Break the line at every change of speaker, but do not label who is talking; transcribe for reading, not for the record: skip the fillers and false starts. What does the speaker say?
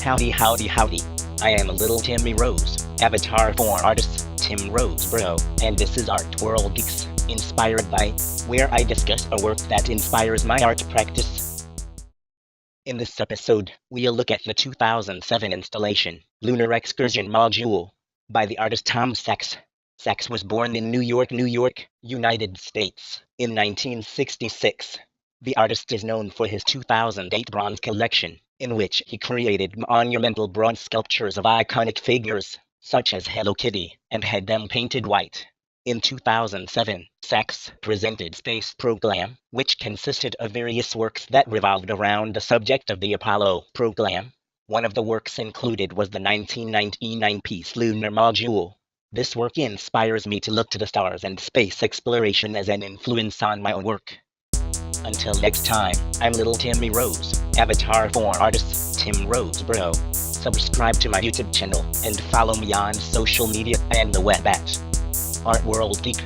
Howdy howdy howdy. I am a little Timmy Rose, avatar for artist, Tim Rose bro, and this is Art World Geeks, inspired by, where I discuss a work that inspires my art practice. In this episode, we'll look at the 2007 installation, Lunar Excursion Module, by the artist Tom Sachs. Sachs was born in New York, United States, in 1966. The artist is known for his 2008 bronze collection, in which he created monumental bronze sculptures of iconic figures, such as Hello Kitty, and had them painted white. In 2007, Sachs presented Space Program, which consisted of various works that revolved around the subject of the Apollo program. One of the works included was the 1999-piece Lunar Module. This work inspires me to look to the stars and space exploration as an influence on my own work. Until next time, I'm Little Timmy Rose, avatar for artist, Tim Rose bro. Subscribe to my YouTube channel, and follow me on social media and the web at Art World Geek.